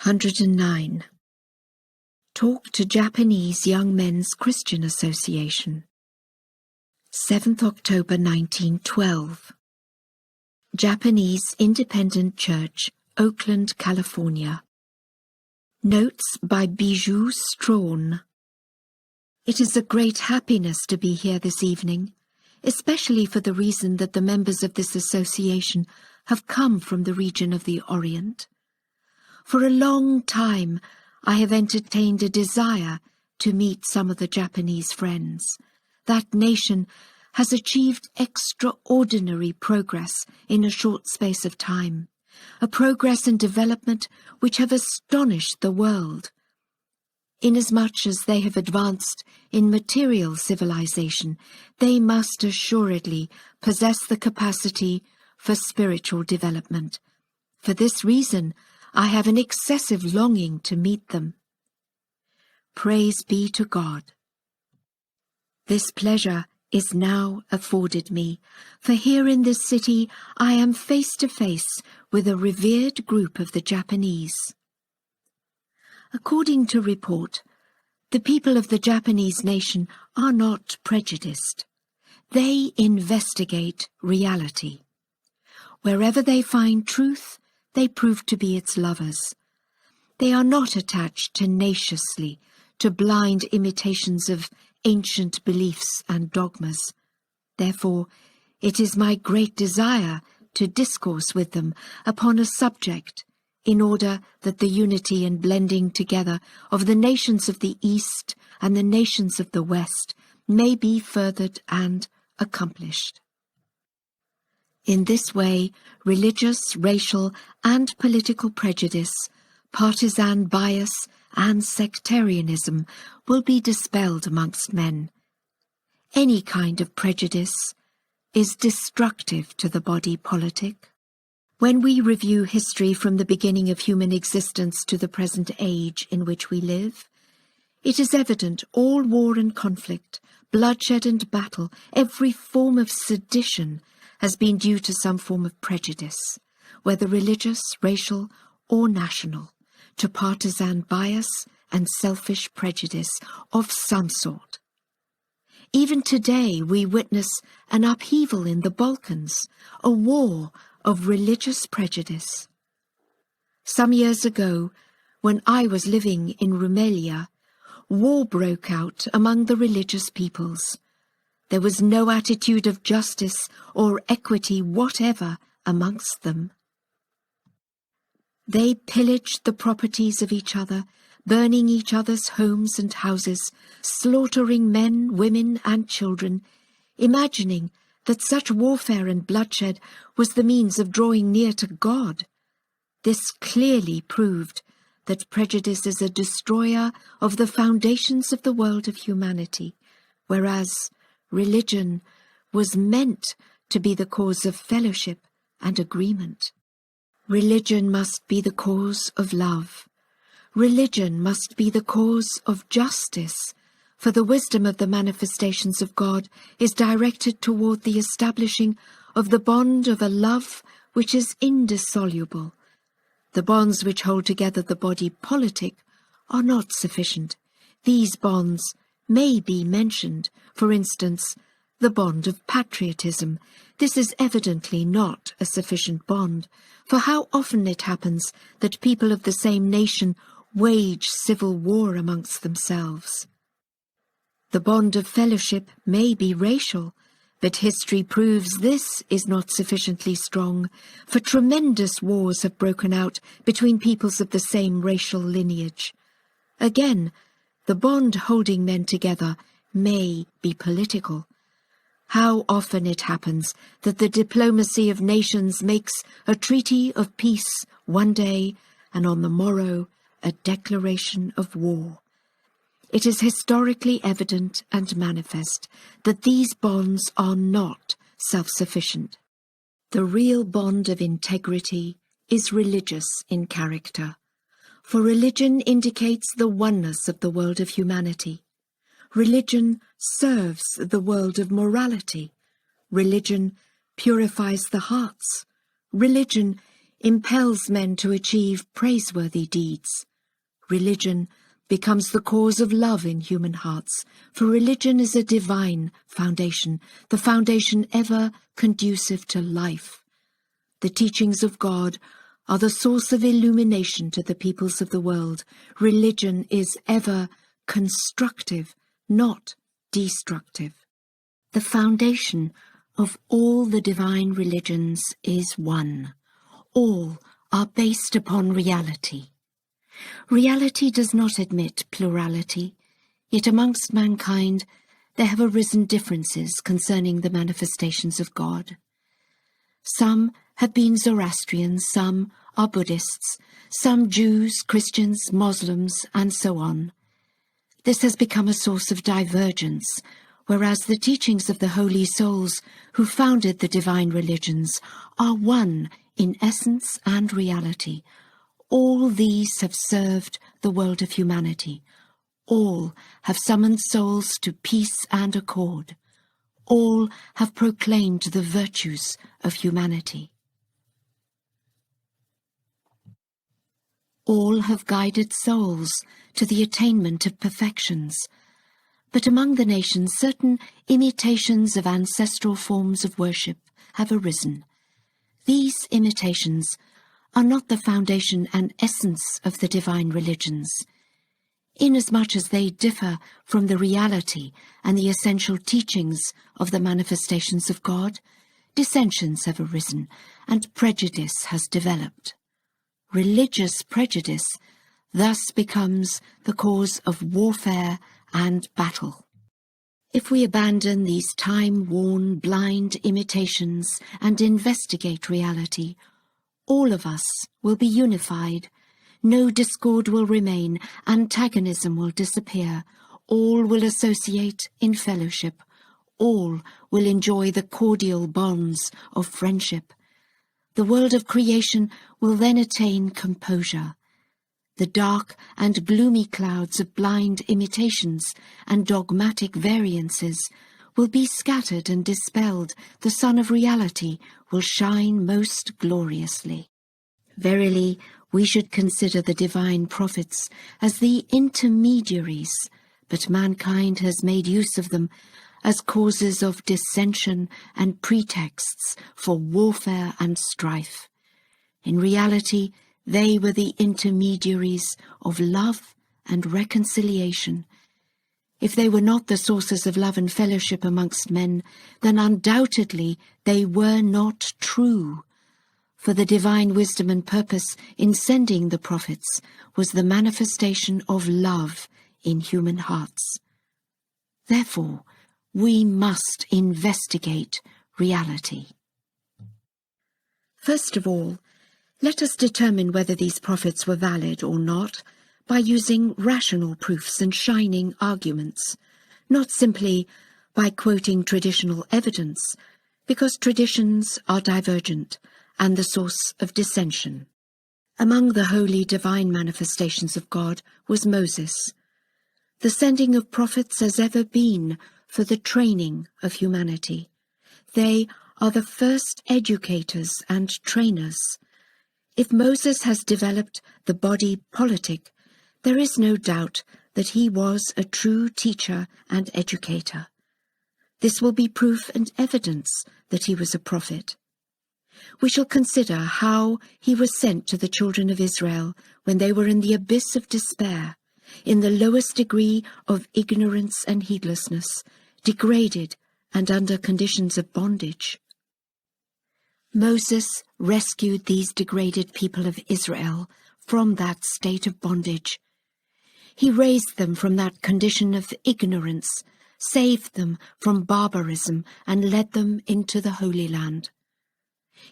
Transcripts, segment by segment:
109. Talk to Japanese Young Men's Christian Association. 7th October 1912. Japanese Independent Church, Oakland, California. Notes by Bijou Strawn. It is a great happiness to be here this evening, especially for the reason that the members of this association have come from the region of the Orient. For a long time, I have entertained a desire to meet some of the Japanese friends. That nation has achieved extraordinary progress in a short space of time, a progress and development which have astonished the world. Inasmuch as they have advanced in material civilization, they must assuredly possess the capacity for spiritual development. For this reason, I have an excessive longing to meet them. Praise be to God. This pleasure is now afforded me, for here in this city I am face to face with a revered group of the Japanese. According to report, the people of the Japanese nation are not prejudiced. They investigate reality. Wherever they find truth, they prove to be its lovers. They are not attached tenaciously to blind imitations of ancient beliefs and dogmas. Therefore, it is my great desire to discourse with them upon a subject in order that the unity and blending together of the nations of the East and the nations of the West may be furthered and accomplished. In this way, religious, racial, and political prejudice, partisan bias, and sectarianism will be dispelled amongst men. Any kind of prejudice is destructive to the body politic. When we review history from the beginning of human existence to the present age in which we live, it is evident all war and conflict, bloodshed and battle, every form of sedition has been due to some form of prejudice, whether religious, racial, or national, to partisan bias and selfish prejudice of some sort. Even today we witness an upheaval in the Balkans, a war of religious prejudice. Some years ago, when I was living in Romania, war broke out among the religious peoples. There was no attitude of justice or equity whatever amongst them. They pillaged the properties of each other, burning each other's homes and houses, slaughtering men, women, and children, imagining that such warfare and bloodshed was the means of drawing near to God. This clearly proved that prejudice is a destroyer of the foundations of the world of humanity, whereas religion was meant to be the cause of fellowship and agreement. Religion must be the cause of love. Religion must be the cause of justice, for the wisdom of the manifestations of God is directed toward the establishing of the bond of a love which is indissoluble. The bonds which hold together the body politic are not sufficient. These bonds may be mentioned, for instance, the bond of patriotism. This is evidently not a sufficient bond, for how often it happens that people of the same nation wage civil war amongst themselves. The bond of fellowship may be racial, but history proves this is not sufficiently strong, for tremendous wars have broken out between peoples of the same racial lineage. Again, the bond holding men together may be political. How often it happens that the diplomacy of nations makes a treaty of peace one day, and on the morrow a declaration of war. It is historically evident and manifest that these bonds are not self-sufficient. The real bond of integrity is religious in character, for religion indicates the oneness of the world of humanity. Religion serves the world of morality. Religion purifies the hearts. Religion impels men to achieve praiseworthy deeds. Religion becomes the cause of love in human hearts, for religion is a divine foundation, the foundation ever conducive to life. The teachings of God are the source of illumination to the peoples of the world. Religion is ever constructive, not destructive. The foundation of all the divine religions is one. All are based upon reality. Reality does not admit plurality, yet amongst mankind there have arisen differences concerning the manifestations of God. Some have been Zoroastrians, some are Buddhists, some Jews, Christians, Muslims, and so on. This has become a source of divergence, whereas the teachings of the holy souls who founded the divine religions are one in essence and reality. All these have served the world of humanity. All have summoned souls to peace and accord. All have proclaimed the virtues of humanity. All have guided souls to the attainment of perfections. But among the nations certain imitations of ancestral forms of worship have arisen. These imitations are not the foundation and essence of the divine religions. Inasmuch as they differ from the reality and the essential teachings of the manifestations of God, dissensions have arisen and prejudice has developed. Religious prejudice thus becomes the cause of warfare and battle. If we abandon these time-worn, blind imitations and investigate reality, all of us will be unified. No discord will remain, antagonism will disappear, all will associate in fellowship, all will enjoy the cordial bonds of friendship. The world of creation will then attain composure. The dark and gloomy clouds of blind imitations and dogmatic variances will be scattered and dispelled. The sun of reality will shine most gloriously. Verily, we should consider the divine prophets as the intermediaries, but mankind has made use of them as causes of dissension and pretexts for warfare and strife. In reality, they were the intermediaries of love and reconciliation. If they were not the sources of love and fellowship amongst men, then undoubtedly they were not true. For the divine wisdom and purpose in sending the prophets was the manifestation of love in human hearts. Therefore, we must investigate reality. First of all, let us determine whether these prophets were valid or not by using rational proofs and shining arguments, not simply by quoting traditional evidence, because traditions are divergent and the source of dissension. Among the holy divine manifestations of God was Moses. The sending of prophets has ever been for the training of humanity. They are the first educators and trainers. If Moses has developed the body politic, there is no doubt that he was a true teacher and educator. This will be proof and evidence that he was a prophet. We shall consider how he was sent to the children of Israel when they were in the abyss of despair, in the lowest degree of ignorance and heedlessness, degraded and under conditions of bondage. Moses rescued these degraded people of Israel from that state of bondage. He raised them from that condition of ignorance, saved them from barbarism, and led them into the Holy Land.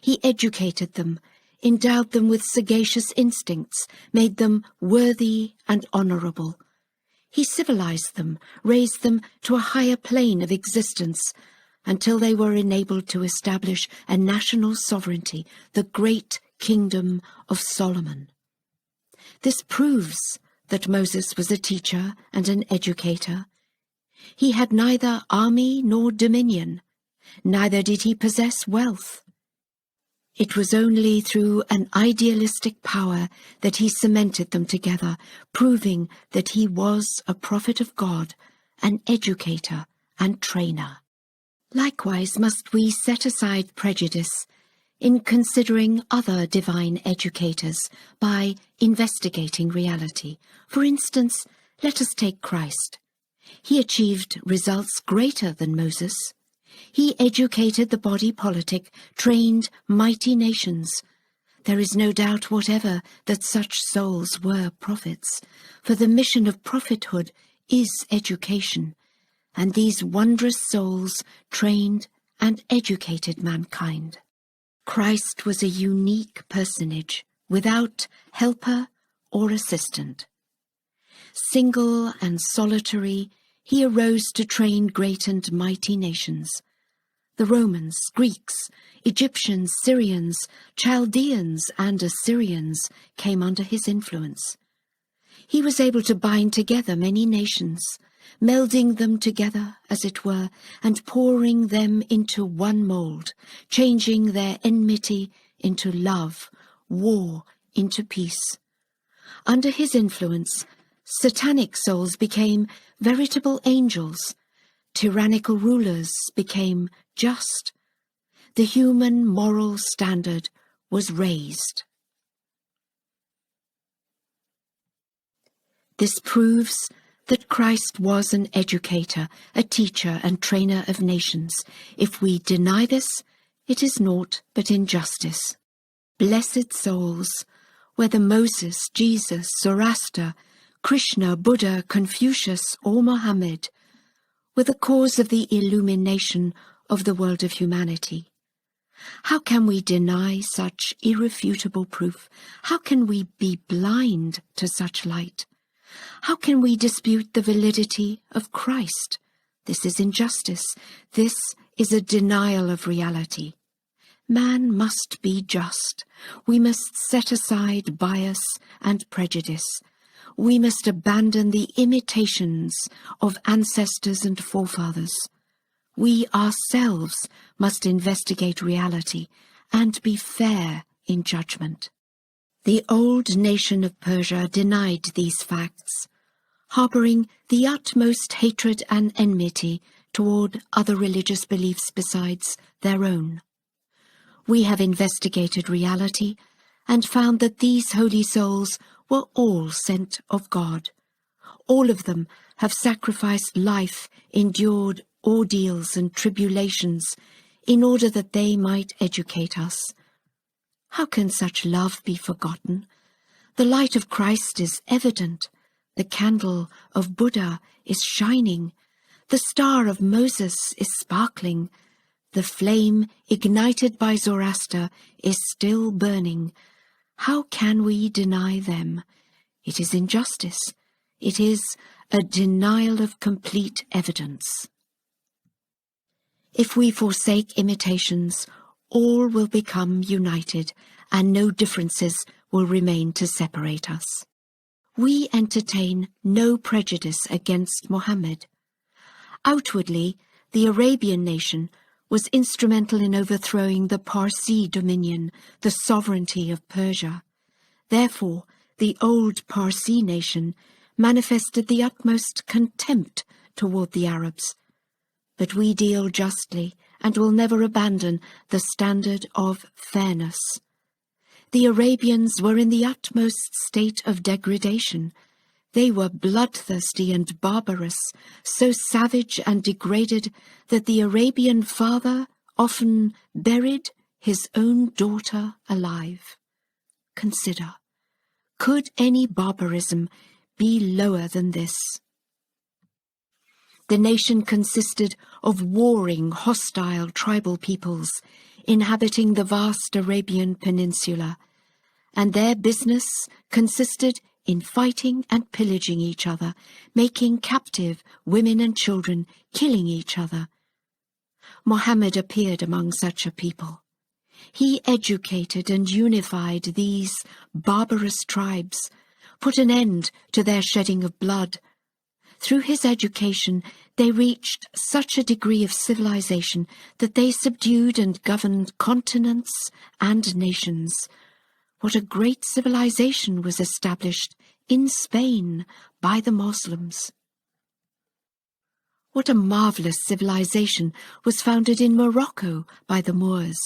He educated them, endowed them with sagacious instincts, made them worthy and honorable. He civilized them, raised them to a higher plane of existence, until they were enabled to establish a national sovereignty, the great kingdom of Solomon. This proves that Moses was a teacher and an educator. He had neither army nor dominion, neither did he possess wealth. It was only through an idealistic power that he cemented them together, proving that he was a prophet of God, an educator and trainer. Likewise must we set aside prejudice in considering other divine educators by investigating reality. For instance, let us take Christ. He achieved results greater than Moses. He educated the body politic, trained mighty nations. There is no doubt whatever that such souls were prophets, for the mission of prophethood is education, and these wondrous souls trained and educated mankind. Christ was a unique personage, without helper or assistant. Single and solitary, he arose to train great and mighty nations. The Romans, Greeks, Egyptians, Syrians, Chaldeans, and Assyrians came under his influence. He was able to bind together many nations, melding them together, as it were, and pouring them into one mould, changing their enmity into love, war into peace. Under his influence, satanic souls became veritable angels, tyrannical rulers became just. The human moral standard was raised. This proves that Christ was an educator, a teacher and trainer of nations. If we deny this, it is naught but injustice. Blessed souls, whether Moses, Jesus, Zoroaster, Krishna, Buddha, Confucius, or Mohammed, were the cause of the illumination of the world of humanity. How can we deny such irrefutable proof? How can we be blind to such light? How can we dispute the validity of Christ? This is injustice. This is a denial of reality. Man must be just. We must set aside bias and prejudice. We must abandon the imitations of ancestors and forefathers. We ourselves must investigate reality and be fair in judgment. The old nation of Persia denied these facts, harboring the utmost hatred and enmity toward other religious beliefs besides their own. We have investigated reality and found that these holy souls were all sent of God. All of them have sacrificed life, endured ordeals and tribulations in order that they might educate us. How can such love be forgotten? The light of Christ is evident. The candle of Buddha is shining. The star of Moses is sparkling. The flame ignited by Zoroaster is still burning. How can we deny them? It is injustice. It is a denial of complete evidence. If we forsake imitations, all will become united, and no differences will remain to separate us. We entertain no prejudice against Mohammed. Outwardly, the Arabian nation was instrumental in overthrowing the Parsi dominion, the sovereignty of Persia. Therefore, the old Parsi nation manifested the utmost contempt toward the Arabs. But we deal justly and will never abandon the standard of fairness. The Arabians were in the utmost state of degradation. They were bloodthirsty and barbarous, so savage and degraded that the Arabian father often buried his own daughter alive. Consider, could any barbarism be lower than this? The nation consisted of warring, hostile tribal peoples inhabiting the vast Arabian peninsula, and their business consisted in fighting and pillaging each other, making captive women and children, killing each other. Mohammed appeared among such a people. He educated and unified these barbarous tribes, put an end to their shedding of blood. Through his education, they reached such a degree of civilization that they subdued and governed continents and nations. What a great civilization was established in Spain by the Muslims. What a marvelous civilization was founded in Morocco by the Moors.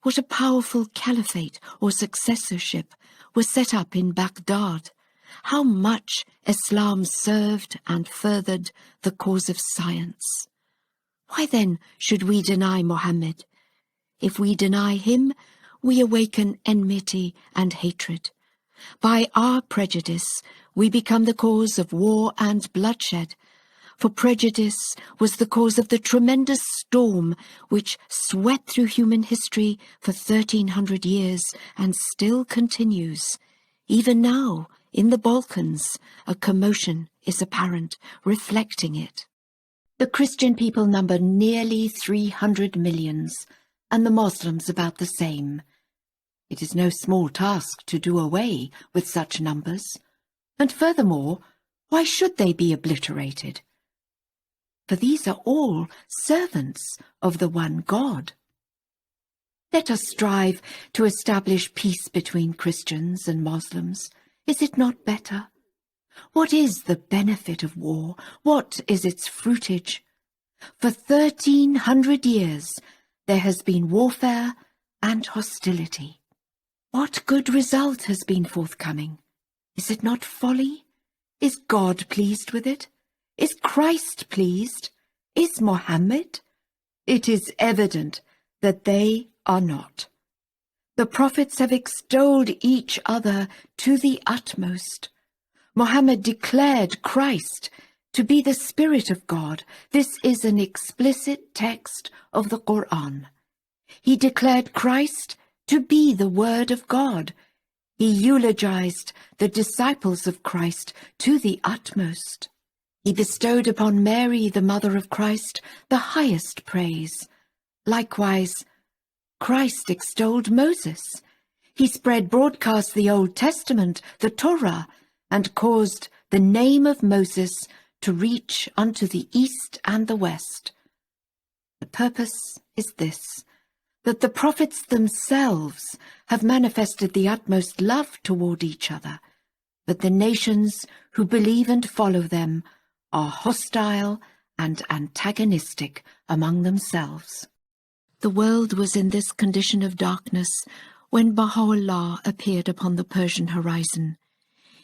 What a powerful caliphate or successorship was set up in Baghdad. How much Islam served and furthered the cause of science. Why then should we deny Mohammed? If we deny him, we awaken enmity and hatred. By our prejudice, we become the cause of war and bloodshed. For prejudice was the cause of the tremendous storm which swept through human history for 1,300 years and still continues. Even now, in the Balkans, a commotion is apparent, reflecting it. The Christian people number nearly 300 millions, and the Muslims about the same. It is no small task to do away with such numbers. And furthermore, why should they be obliterated? For these are all servants of the one God. Let us strive to establish peace between Christians and Muslims. Is it not better? What is the benefit of war? What is its fruitage? For 1,300 years there has been warfare and hostility. What good result has been forthcoming? Is it not folly? Is God pleased with it? Is Christ pleased? Is Mohammed? It is evident that they are not. The prophets have extolled each other to the utmost. Mohammed declared Christ to be the Spirit of God. This is an explicit text of the Quran. He declared Christ to be the Word of God. He eulogized the disciples of Christ to the utmost. He bestowed upon Mary, the mother of Christ, the highest praise. Likewise, Christ extolled Moses. He spread broadcast the Old Testament, the Torah, and caused the name of Moses to reach unto the east and the west. The purpose is this, that the prophets themselves have manifested the utmost love toward each other, but the nations who believe and follow them are hostile and antagonistic among themselves. The world was in this condition of darkness when Baha'u'llah appeared upon the Persian horizon.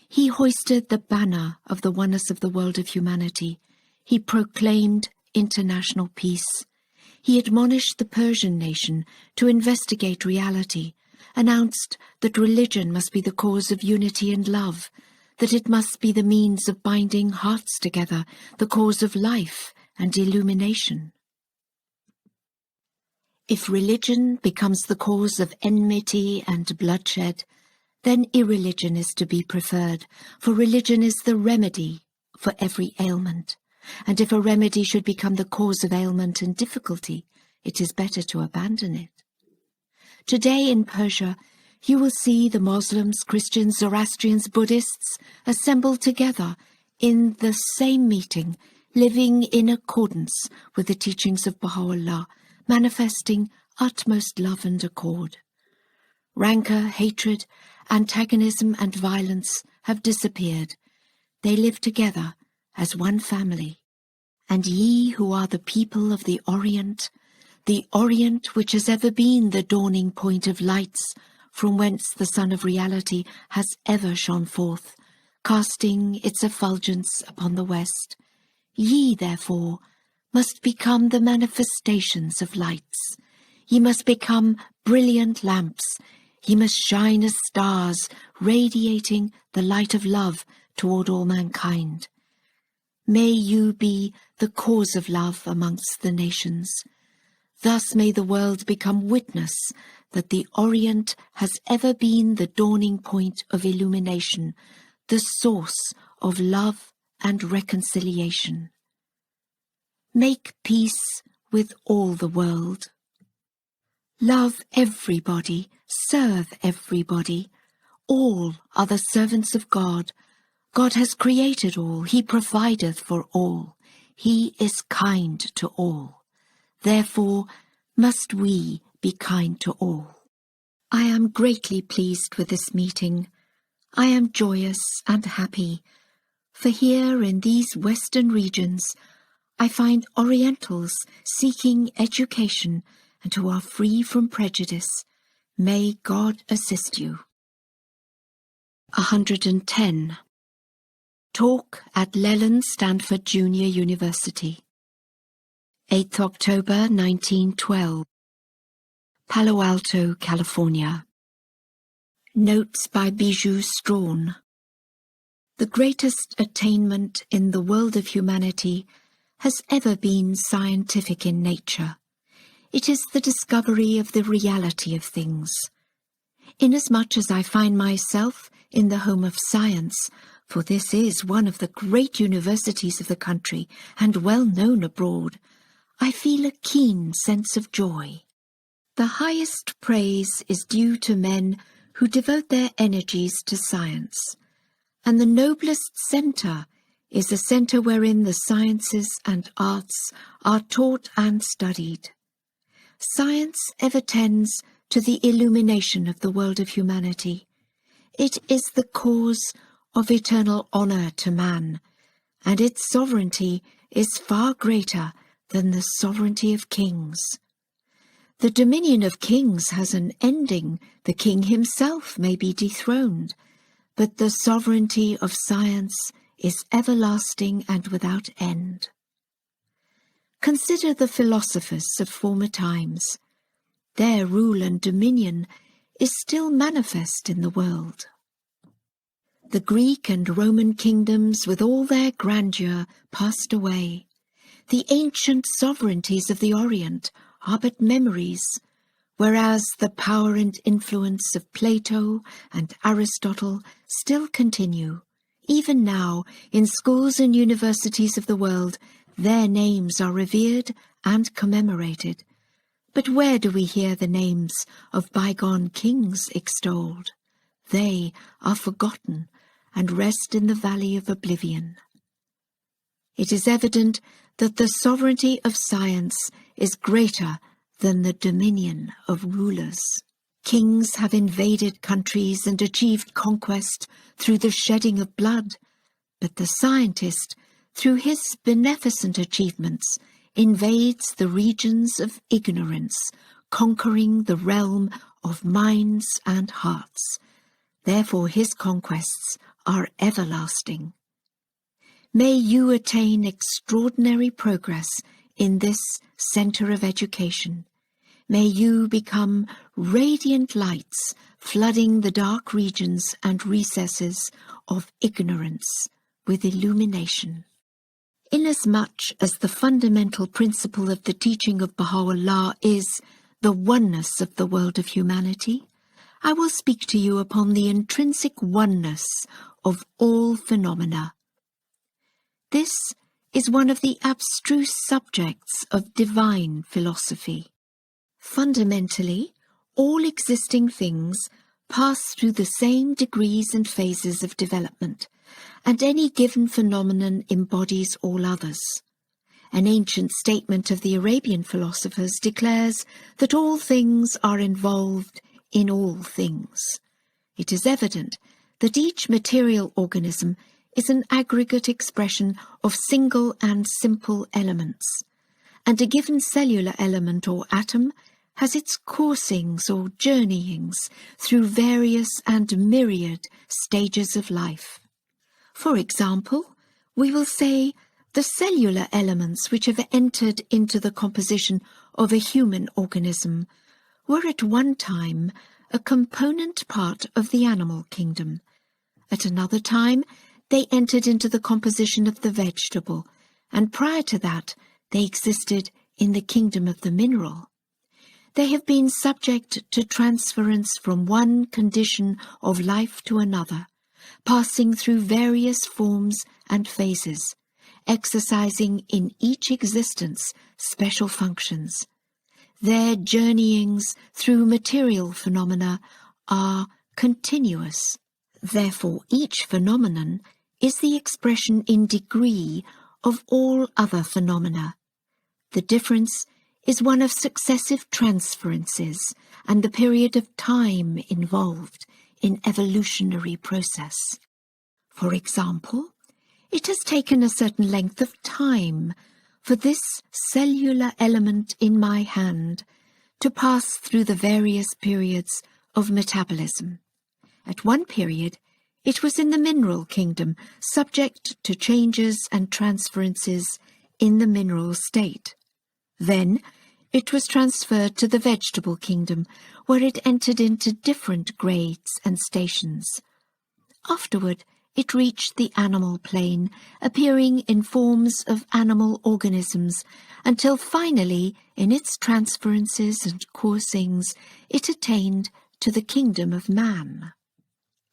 He hoisted the banner of the oneness of the world of humanity. He proclaimed international peace. He admonished the Persian nation to investigate reality, announced that religion must be the cause of unity and love, that it must be the means of binding hearts together, the cause of life and illumination. If religion becomes the cause of enmity and bloodshed, then irreligion is to be preferred, for religion is the remedy for every ailment. And if a remedy should become the cause of ailment and difficulty, it is better to abandon it. Today in Persia, you will see the Muslims, Christians, Zoroastrians, Buddhists assembled together in the same meeting, living in accordance with the teachings of Baha'u'llah, manifesting utmost love and accord. Rancor, hatred, antagonism and violence have disappeared. They live together as one family. And ye who are the people of the Orient which has ever been the dawning point of lights, from whence the sun of reality has ever shone forth, casting its effulgence upon the west, ye, therefore, must become the manifestations of lights. Ye must become brilliant lamps. Ye must shine as stars, radiating the light of love toward all mankind. May you be the cause of love amongst the nations. Thus may the world become witness that the Orient has ever been the dawning point of illumination, the source of love and reconciliation. Make peace with all the world. Love everybody, serve everybody. All are the servants of God. God has created all, he provideth for all, he is kind to all. Therefore must we be kind to all. I am greatly pleased with this meeting. I am joyous and happy, for here in these western regions I find Orientals seeking education and who are free from prejudice. May God assist you. 110. Talk at Leland, Stanford Junior University. 8th October 1912. Palo Alto, California. Notes by Bijou Strawn. The greatest attainment in the world of humanity has ever been scientific in nature. It is the discovery of the reality of things. Inasmuch as I find myself in the home of science, for this is one of the great universities of the country and well known abroad, I feel a keen sense of joy. The highest praise is due to men who devote their energies to science, and the noblest centre is a centre wherein the sciences and arts are taught and studied. Science ever tends to the illumination of the world of humanity. It is the cause of eternal honour to man, and its sovereignty is far greater than the sovereignty of kings. The dominion of kings has an ending. The king himself may be dethroned, but the sovereignty of science is everlasting and without end. Consider the philosophers of former times. Their rule and dominion is still manifest in the world. The Greek and Roman kingdoms with all their grandeur passed away. The ancient sovereignties of the Orient are but memories, whereas the power and influence of Plato and Aristotle still continue. Even now, in schools and universities of the world, their names are revered and commemorated. But where do we hear the names of bygone kings extolled? They are forgotten and rest in the valley of oblivion. It is evident that the sovereignty of science is greater than the dominion of rulers. Kings have invaded countries and achieved conquest through the shedding of blood, but the scientist, through his beneficent achievements, invades the regions of ignorance, conquering the realm of minds and hearts. Therefore his conquests are everlasting. May you attain extraordinary progress in this center of education. May you become radiant lights, flooding the dark regions and recesses of ignorance with illumination. Inasmuch as the fundamental principle of the teaching of Baha'u'llah is the oneness of the world of humanity, I will speak to you upon the intrinsic oneness of all phenomena. This is one of the abstruse subjects of divine philosophy. Fundamentally, all existing things pass through the same degrees and phases of development, and any given phenomenon embodies all others. An ancient statement of the Arabian philosophers declares that all things are involved in all things. It is evident that each material organism is an aggregate expression of single and simple elements, and a given cellular element or atom has its coursings or journeyings through various and myriad stages of life. For example, we will say the cellular elements which have entered into the composition of a human organism were at one time a component part of the animal kingdom. At another time, they entered into the composition of the vegetable, and prior to that, they existed in the kingdom of the mineral. They have been subject to transference from one condition of life to another, passing through various forms and phases, exercising in each existence special functions. Their journeyings through material phenomena are continuous. Therefore, each phenomenon is the expression in degree of all other phenomena. The difference is one of successive transferences and the period of time involved in evolutionary process. For example, it has taken a certain length of time for this cellular element in my hand to pass through the various periods of metabolism. At one period, it was in the mineral kingdom, subject to changes and transferences in the mineral state. Then, it was transferred to the vegetable kingdom, where it entered into different grades and stations. Afterward, it reached the animal plane, appearing in forms of animal organisms, until finally, in its transferences and coursings, it attained to the kingdom of man.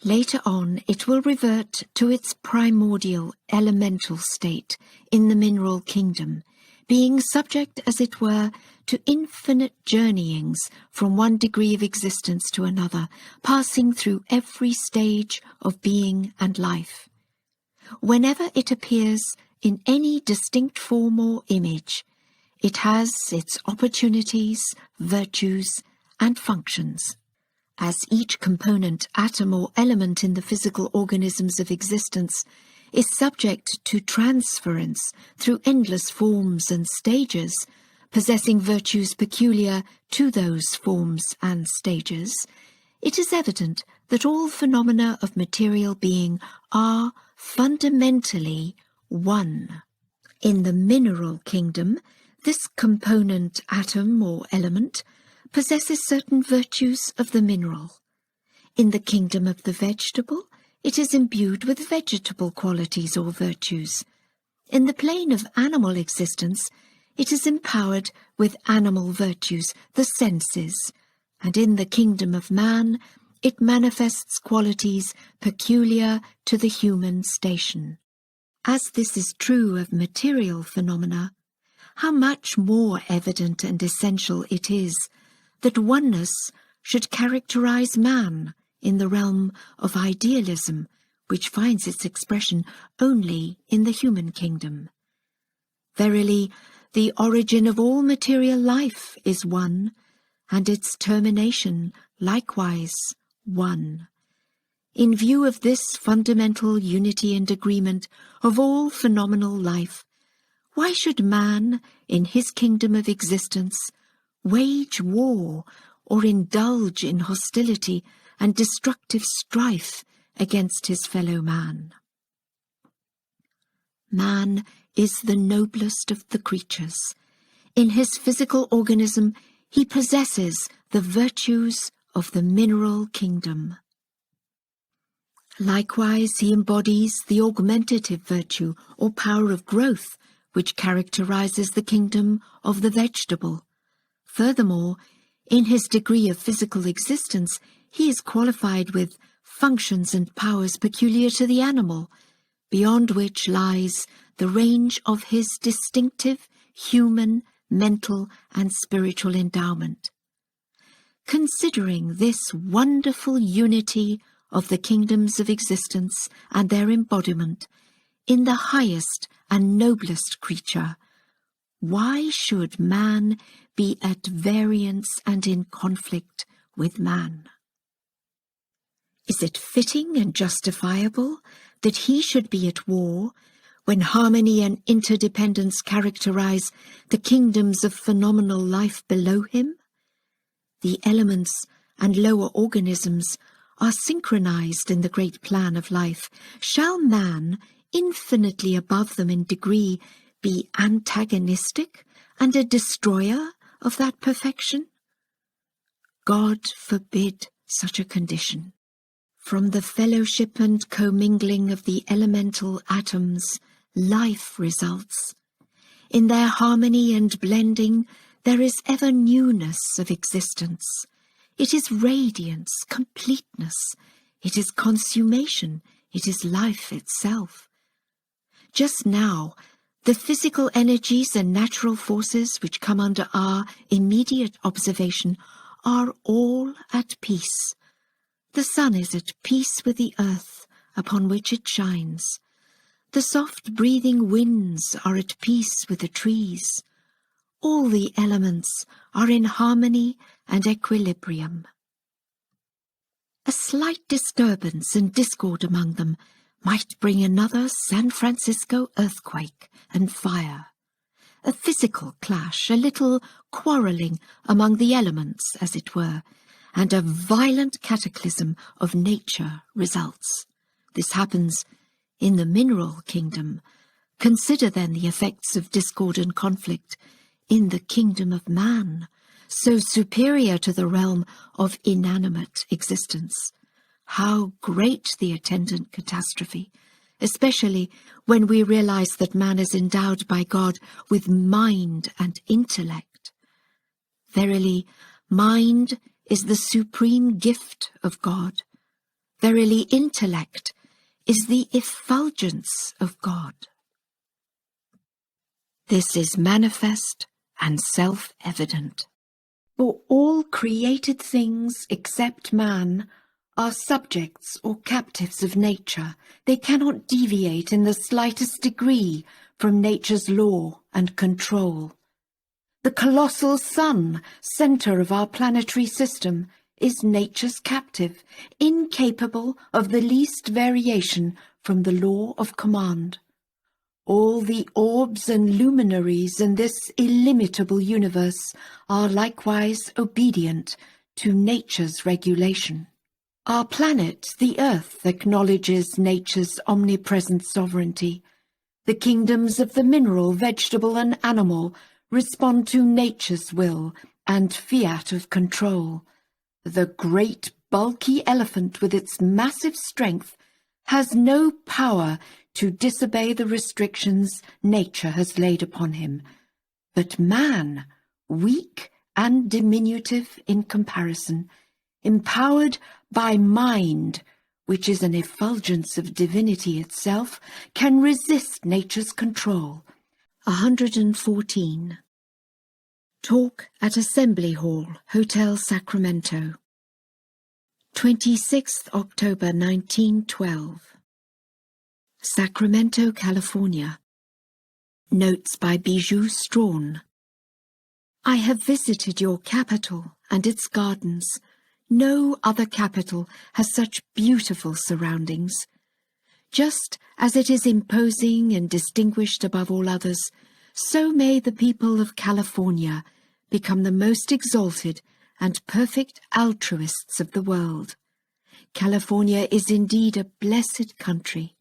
Later on, it will revert to its primordial elemental state in the mineral kingdom, being subject, as it were, to infinite journeyings from one degree of existence to another, passing through every stage of being and life. Whenever it appears in any distinct form or image, it has its opportunities, virtues, and functions. As each component, atom, or element in the physical organisms of existence is subject to transference through endless forms and stages, possessing virtues peculiar to those forms and stages, it is evident that all phenomena of material being are fundamentally one. In the mineral kingdom, this component, atom, or element possesses certain virtues of the mineral. In the kingdom of the vegetable, it is imbued with vegetable qualities or virtues. In the plane of animal existence, it is empowered with animal virtues, the senses, and in the kingdom of man, it manifests qualities peculiar to the human station. As this is true of material phenomena, how much more evident and essential it is that oneness should characterize man in the realm of idealism, which finds its expression only in the human kingdom. Verily, the origin of all material life is one, and its termination likewise one. In view of this fundamental unity and agreement of all phenomenal life, why should man, in his kingdom of existence, wage war or indulge in hostility and destructive strife against his fellow man? Man is the noblest of the creatures. In his physical organism, he possesses the virtues of the mineral kingdom. Likewise, he embodies the augmentative virtue or power of growth, which characterizes the kingdom of the vegetable. Furthermore, in his degree of physical existence, he is qualified with functions and powers peculiar to the animal, beyond which lies the range of his distinctive human, mental, and spiritual endowment. Considering this wonderful unity of the kingdoms of existence and their embodiment in the highest and noblest creature, why should man be at variance and in conflict with man? Is it fitting and justifiable that he should be at war when harmony and interdependence characterize the kingdoms of phenomenal life below him? The elements and lower organisms are synchronized in the great plan of life. Shall man, infinitely above them in degree, be antagonistic and a destroyer of that perfection? God forbid such a condition. From the fellowship and commingling of the elemental atoms, life results. In their harmony and blending, there is ever newness of existence. It is radiance, completeness. It is consummation. It is life itself. Just now, the physical energies and natural forces which come under our immediate observation are all at peace. The sun is at peace with the earth upon which it shines. The soft-breathing winds are at peace with the trees. All the elements are in harmony and equilibrium. A slight disturbance and discord among them might bring another San Francisco earthquake and fire. A physical clash, a little quarrelling among the elements, as it were, and a violent cataclysm of nature results. This happens in the mineral kingdom. Consider then the effects of discord and conflict in the kingdom of man, so superior to the realm of inanimate existence. How great the attendant catastrophe, especially when we realize that man is endowed by God with mind and intellect. Verily, mind is the supreme gift of God. Verily, intellect is the effulgence of God. This is manifest and self-evident. For all created things except man are subjects or captives of nature. They cannot deviate in the slightest degree from nature's law and control. The colossal sun, center of our planetary system, is nature's captive, incapable of the least variation from the law of command. All the orbs and luminaries in this illimitable universe are likewise obedient to nature's regulation. Our planet, the Earth, acknowledges nature's omnipresent sovereignty. The kingdoms of the mineral, vegetable, and animal respond to nature's will and fiat of control. The great bulky elephant with its massive strength has no power to disobey the restrictions nature has laid upon him. But man, weak and diminutive in comparison, empowered by mind, which is an effulgence of divinity itself, can resist nature's control. 114. Talk at Assembly Hall, Hotel Sacramento. 26th October 1912. Sacramento, California. Notes by Bijou Strawn. I have visited your capital and its gardens. No other capital has such beautiful surroundings. Just as it is imposing and distinguished above all others, so may the people of California become the most exalted and perfect altruists of the world. California is indeed a blessed country.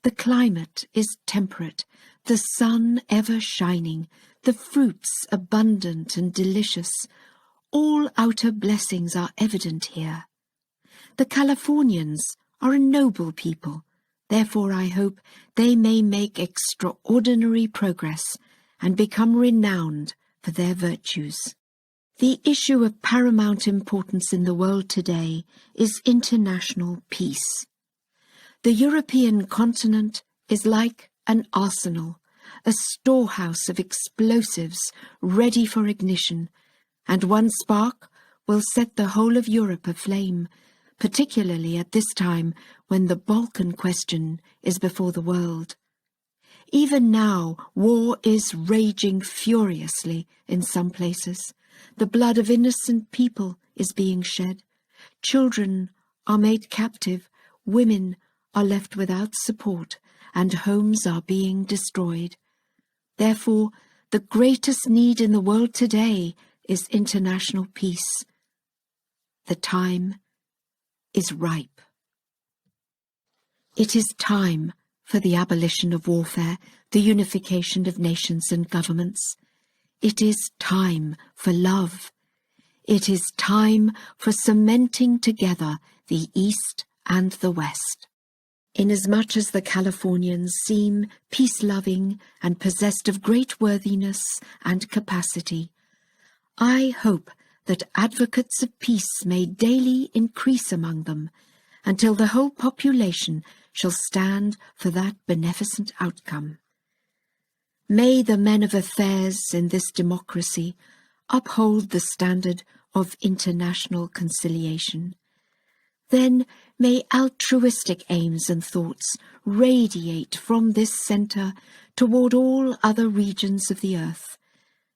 The climate is temperate, the sun ever shining, the fruits abundant and delicious. All outer blessings are evident here. The Californians are a noble people. Therefore I hope they may make extraordinary progress and become renowned for their virtues. The issue of paramount importance in the world today is international peace. The European continent is like an arsenal, a storehouse of explosives ready for ignition, and one spark will set the whole of Europe aflame, particularly at this time when the Balkan question is before the world. Even now, war is raging furiously in some places. The blood of innocent people is being shed. Children are made captive, women are left without support, and homes are being destroyed. Therefore, the greatest need in the world today is international peace. The time is ripe. It is time for the abolition of warfare, the unification of nations and governments. It is time for love. It is time for cementing together the East and the West. Inasmuch as the Californians seem peace-loving and possessed of great worthiness and capacity, I hope that advocates of peace may daily increase among them, until the whole population shall stand for that beneficent outcome. May the men of affairs in this democracy uphold the standard of international conciliation. Then may altruistic aims and thoughts radiate from this centre toward all other regions of the earth,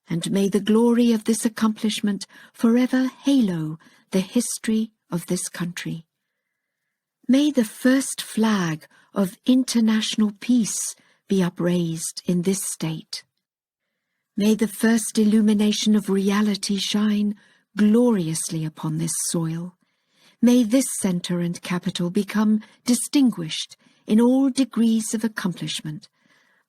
and may the glory of this accomplishment forever halo the history of this country. May the first flag of international peace be upraised in this state. May the first illumination of reality shine gloriously upon this soil. May this centre and capital become distinguished in all degrees of accomplishment,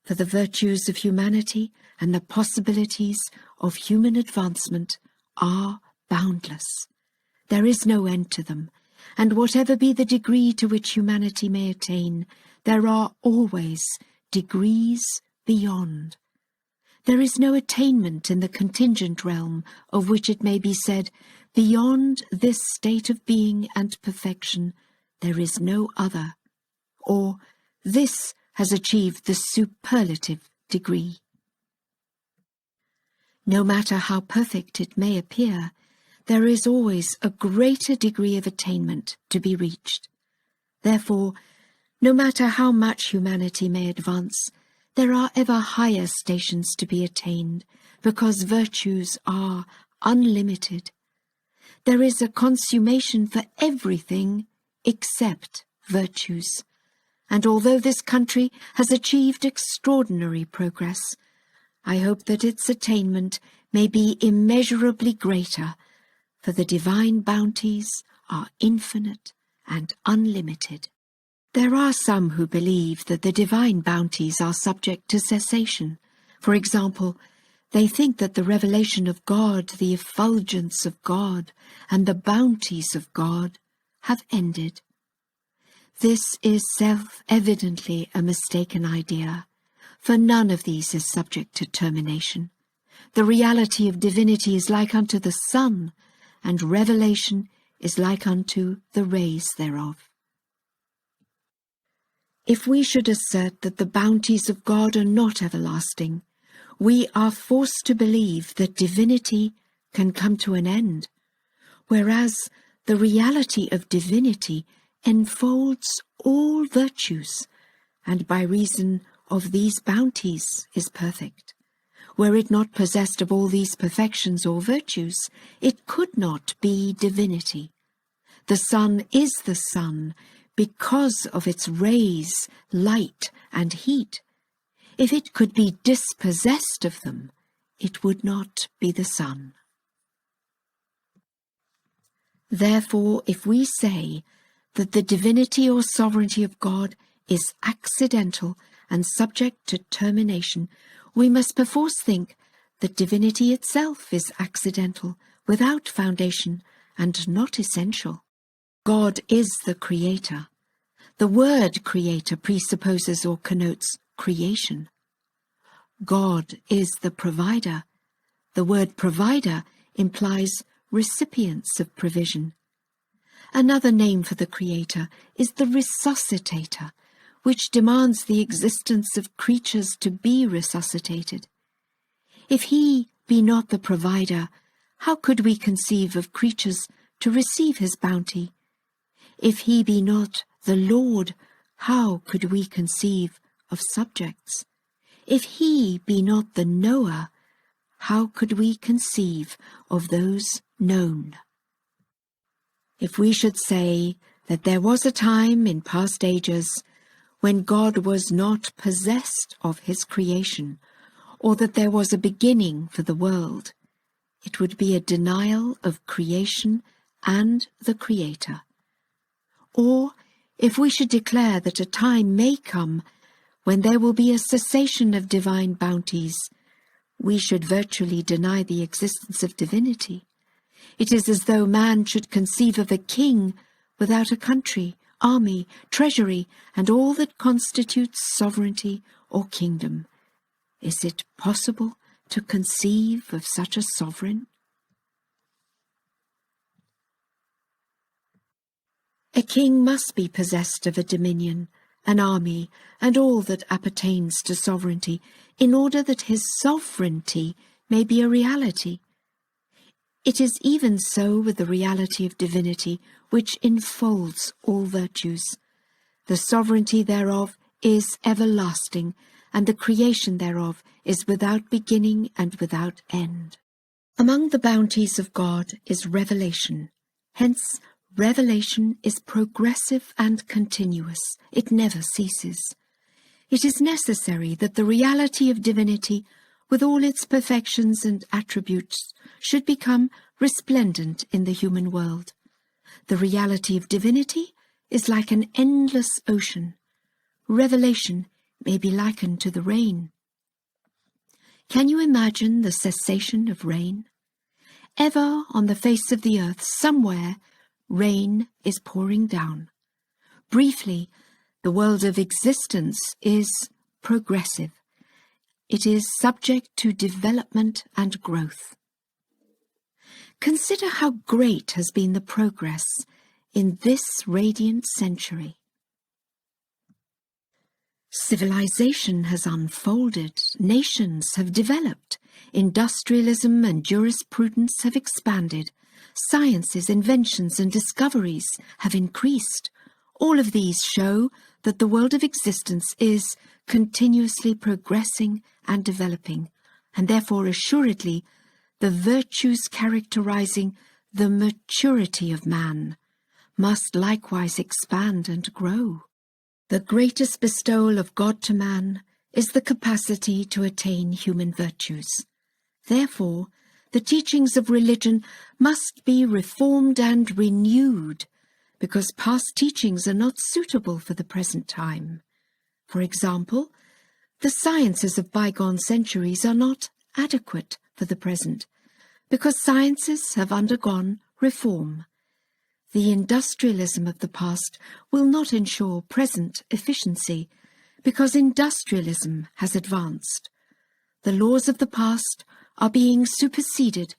for the virtues of humanity and the possibilities of human advancement are boundless. There is no end to them, and whatever be the degree to which humanity may attain, there are always degrees beyond. There is no attainment in the contingent realm of which it may be said, beyond this state of being and perfection, there is no other, or this has achieved the superlative degree. No matter how perfect it may appear, there is always a greater degree of attainment to be reached. Therefore, no matter how much humanity may advance, there are ever higher stations to be attained, because virtues are unlimited. There is a consummation for everything except virtues, and although this country has achieved extraordinary progress, I hope that its attainment may be immeasurably greater, for the divine bounties are infinite and unlimited. There are some who believe that the divine bounties are subject to cessation. For example, they think that the revelation of God, the effulgence of God, and the bounties of God have ended. This is self-evidently a mistaken idea, for none of these is subject to termination. The reality of divinity is like unto the sun, and revelation is like unto the rays thereof. If we should assert that the bounties of God are not everlasting, we are forced to believe that divinity can come to an end, whereas the reality of divinity enfolds all virtues, and by reason of these bounties is perfect. Were it not possessed of all these perfections or virtues, it could not be divinity. The sun is the sun because of its rays, light, and heat. If it could be dispossessed of them, it would not be the sun. Therefore, if we say that the divinity or sovereignty of God is accidental and subject to termination, we must perforce think that divinity itself is accidental, without foundation, and not essential. God is the Creator. The word Creator presupposes or connotes creation. God is the Provider. The word Provider implies recipients of provision. Another name for the Creator is the Resuscitator, which demands the existence of creatures to be resuscitated. If He be not the Provider, how could we conceive of creatures to receive His bounty? If He be not the Lord, how could we conceive of subjects? If He be not the Knower, how could we conceive of those known? If we should say that there was a time in past ages when God was not possessed of His creation, or that there was a beginning for the world, it would be a denial of creation and the Creator. Or, if we should declare that a time may come when there will be a cessation of divine bounties, we should virtually deny the existence of divinity. It is as though man should conceive of a king without a country, army, treasury, and all that constitutes sovereignty or kingdom. Is it possible to conceive of such a sovereign? A king must be possessed of a dominion, an army, and all that appertains to sovereignty, in order that his sovereignty may be a reality. It is even so with the reality of divinity, which enfolds all virtues. The sovereignty thereof is everlasting, and the creation thereof is without beginning and without end. Among the bounties of God is revelation. Hence, revelation is progressive and continuous. It never ceases. It is necessary that the reality of divinity, with all its perfections and attributes, should become resplendent in the human world. The reality of divinity is like an endless ocean. Revelation may be likened to the rain. Can you imagine the cessation of rain? Ever on the face of the earth, somewhere, rain is pouring down. Briefly, the world of existence is progressive. It is subject to development and growth. Consider how great has been the progress in this radiant century. Civilization has unfolded, nations have developed, industrialism and jurisprudence have expanded, sciences, inventions and discoveries have increased. All of these show that the world of existence is continuously progressing and developing, and therefore assuredly the virtues characterizing the maturity of man must likewise expand and grow. The greatest bestowal of God to man is the capacity to attain human virtues. Therefore, the teachings of religion must be reformed and renewed, because past teachings are not suitable for the present time. For example, the sciences of bygone centuries are not adequate for the present, because sciences have undergone reform. The industrialism of the past will not ensure present efficiency, because industrialism has advanced. The laws of the past are being superseded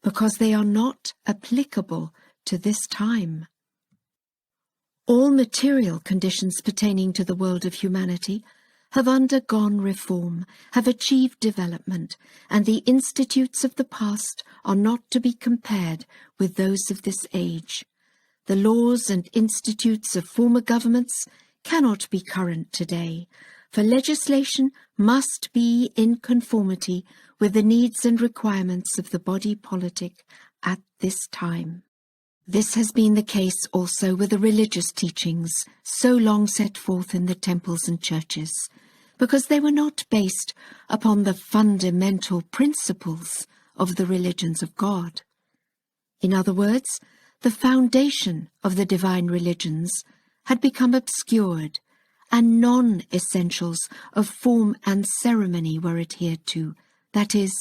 because they are not applicable to this time. All material conditions pertaining to the world of humanity have undergone reform, have achieved development, and the institutes of the past are not to be compared with those of this age. The laws and institutes of former governments cannot be current today, for legislation must be in conformity with the needs and requirements of the body politic at this time. This has been the case also with the religious teachings so long set forth in the temples and churches, because they were not based upon the fundamental principles of the religions of God. In other words, the foundation of the divine religions had become obscured, and non-essentials of form and ceremony were adhered to. That is,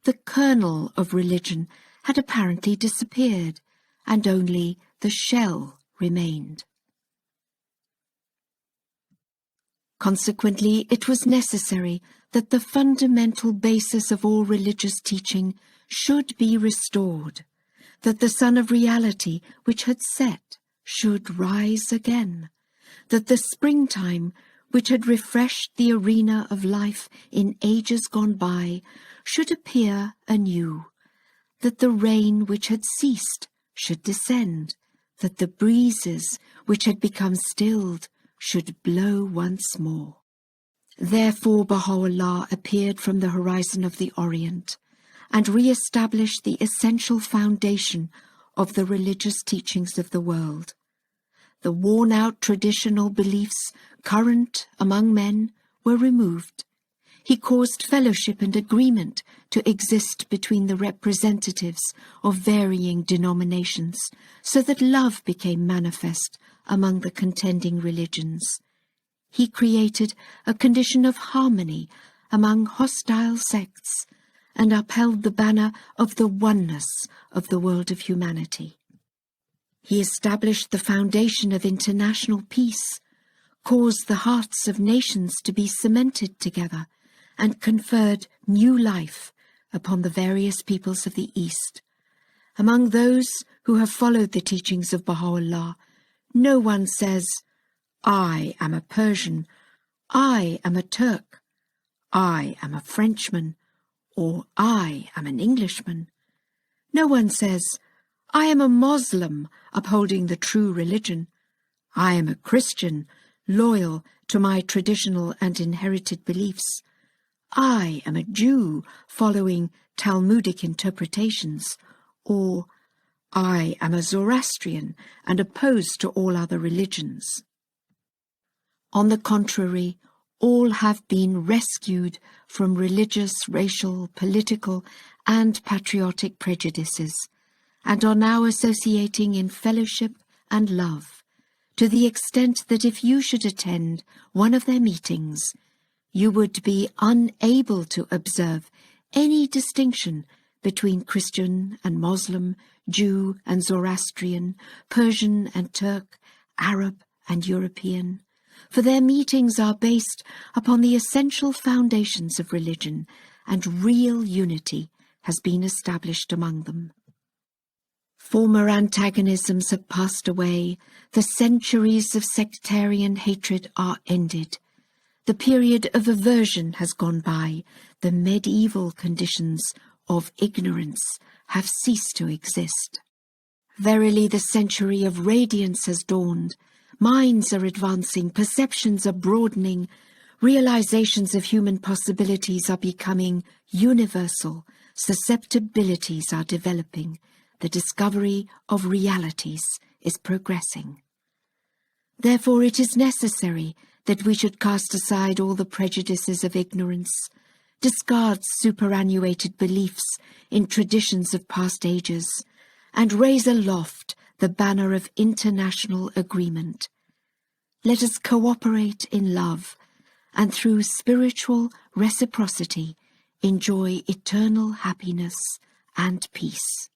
the kernel of religion had apparently disappeared, and only the shell remained. Consequently, it was necessary that the fundamental basis of all religious teaching should be restored, that the sun of reality which had set should rise again, that the springtime which had refreshed the arena of life in ages gone by should appear anew, that the rain which had ceased should descend, that the breezes which had become stilled should blow once more. Therefore Baha'u'llah appeared from the horizon of the Orient and re-established the essential foundation of the religious teachings of the world. The worn-out traditional beliefs current among men were removed. He caused fellowship and agreement to exist between the representatives of varying denominations, so that love became manifest among the contending religions. He created a condition of harmony among hostile sects and upheld the banner of the oneness of the world of humanity. He established the foundation of international peace, caused the hearts of nations to be cemented together, and conferred new life upon the various peoples of the East. Among those who have followed the teachings of Baha'u'llah, no one says, "I am a Persian," "I am a Turk," "I am a Frenchman," or "I am an Englishman." No one says, I am a Moslem upholding the true religion. I am a Christian, loyal to my traditional and inherited beliefs. I am a Jew following Talmudic interpretations. Or, I am a Zoroastrian and opposed to all other religions. On the contrary, all have been rescued from religious, racial, political, and patriotic prejudices, and are now associating in fellowship and love, to the extent that if you should attend one of their meetings, you would be unable to observe any distinction between Christian and Muslim, Jew and Zoroastrian, Persian and Turk, Arab and European, for their meetings are based upon the essential foundations of religion, and real unity has been established among them. Former antagonisms have passed away, the centuries of sectarian hatred are ended, the period of aversion has gone by, the medieval conditions of ignorance have ceased to exist. Verily, the century of radiance has dawned. Minds are advancing, perceptions are broadening, realizations of human possibilities are becoming universal, susceptibilities are developing, the discovery of realities is progressing. Therefore, it is necessary that we should cast aside all the prejudices of ignorance, discard superannuated beliefs in traditions of past ages, and raise aloft the banner of international agreement. Let us cooperate in love, and through spiritual reciprocity enjoy eternal happiness and peace.